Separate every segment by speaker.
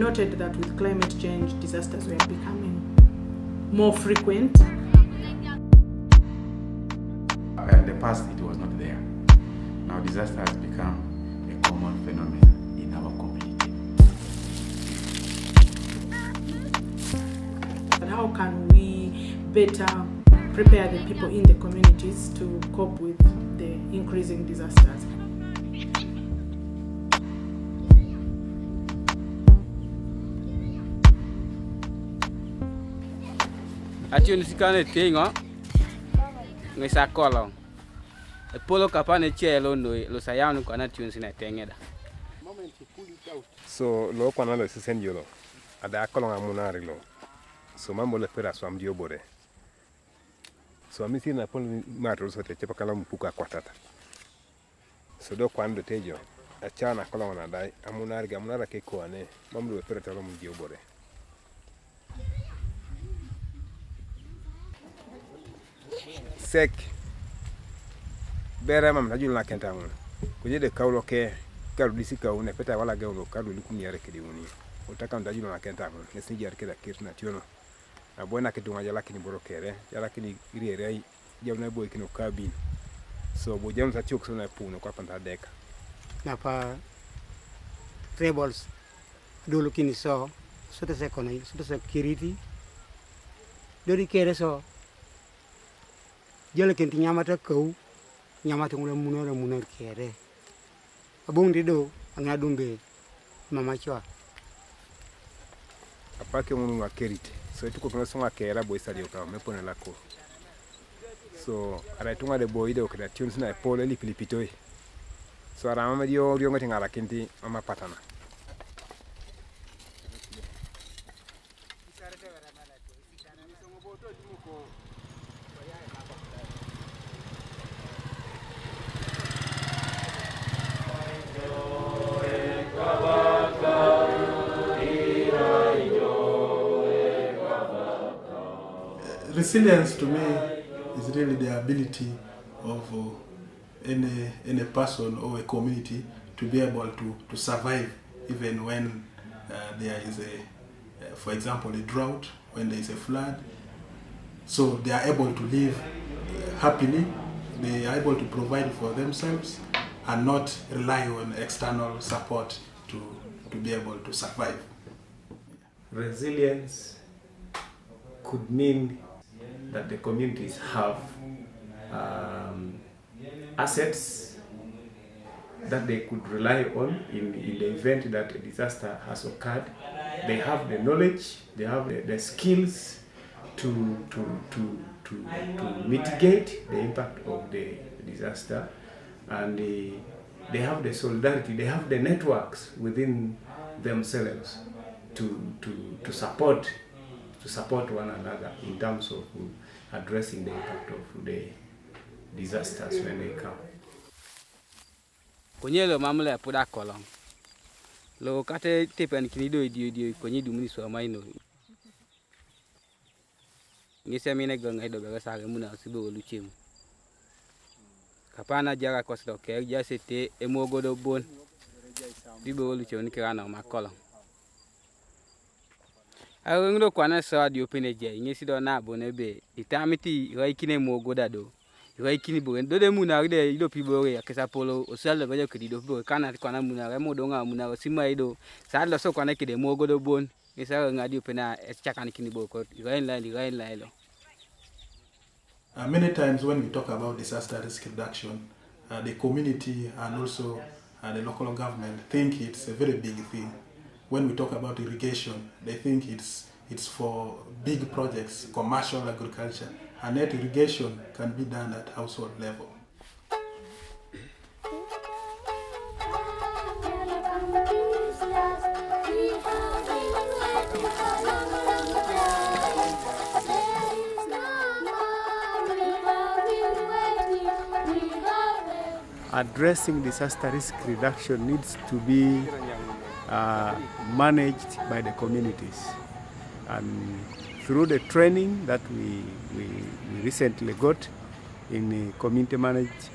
Speaker 1: noted that with climate change, disasters were becoming more frequent.
Speaker 2: In the past, it was not there. Now, disaster has become a common phenomenon in our community.
Speaker 1: But how can we better prepare the people in the communities to cope with the increasing disasters?
Speaker 3: Atiun sikane tingo ngisa kolong e polo kapane chelo lo sayanu kana tiun sina tengeda.
Speaker 4: So lo kwana lo sisen yolo ada kolong amunari lo so mambo le pera so amdio bore so amisi na polo matro so te chepa kala mpuka kwatata so do kwando tejo achana kolong na dai amunari gamunara ke kwane mambo le pera talo mdio bore. Sek bere mam na julna kenta mun kuje de kawlo ke karu disi kawu ne peta wala gawlo karu likum yare kedi woni utaka nda julna kenta mun ne sinjar keda kirna tiono abona ke dunga jala kini boro kere jala kini iriere jamna boy kino kabin so bo jam sa tiok so na puno kwa panta deka
Speaker 5: na pa trebles dulu kini so te se konai te se kiriti dori kere so jele kenti nyamata kau nyamata ngula munor kere abung dido angadumbe mama chwa
Speaker 4: apake munu wa kerite so tuko kuna songa kera boy sali okawa mepona lako so ara tunga de boy de okra tunes na pole lipilipitoi so ara mama dio ngoti ngala kenti mama patana.
Speaker 6: Resilience to me is really the ability of any person or a community to be able to survive even when there is for example, a drought, when there is a flood. So they are able to live happily, they are able to provide for themselves and not rely on external support to be able to survive.
Speaker 7: Resilience could mean that the communities have assets that they could rely on in the event that a disaster has occurred. They have the knowledge, they have the skills to mitigate the impact of the disaster, and they have the solidarity, they have the networks within themselves to support one another in terms of addressing the impact of the disasters when they come.
Speaker 3: Konyelo mamle puda kolong lo kate tepen kinido dio konyi dumuni so maino ngise mine gonga do be saga muna sibo luchim kapana jaga kosdo ke jasete emogodo bon dibo luchim ni kana makolong ayo ngdo kwana so dio peneje ngisi do na bonebe itamiti raikine mogoda do raikini bo ndo de muna de ido pibore akesa polo osal go kidi do bo kana kwana muna ga modonga muna sima ido sa lo so kwana kide mogodo bon ngisa ngadi pena chakani kini bo ko rain la lo.
Speaker 6: Many times when we talk about disaster risk reduction, the community and also the local government think it's a very big thing. When we talk about irrigation, they think it's for big projects, commercial agriculture, and that irrigation can be done at household level.
Speaker 7: Addressing disaster risk reduction needs to be managed by the communities, and through the training that we recently got in community managed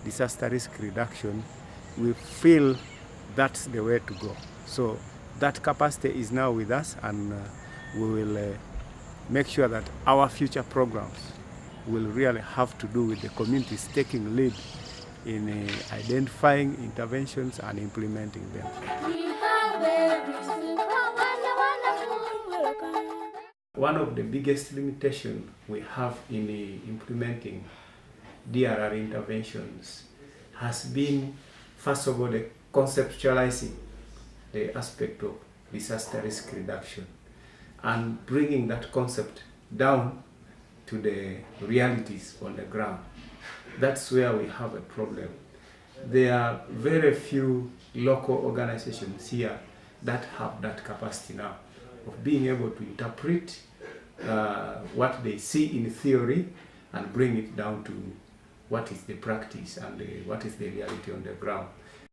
Speaker 7: disaster risk reduction, we feel that's the way to go. So that capacity is now with us, and we will make sure that our future programs will really have to do with the communities taking lead in identifying interventions and implementing them. One of the biggest limitations we have in implementing DRR interventions has been, first of all, the conceptualizing the aspect of disaster risk reduction and bringing that concept down to the realities on the ground. That's where we have a problem. There are very few local organizations here that have that capacity now of being able to interpret what they see in theory and bring it down to what is the practice and what is the reality on the ground.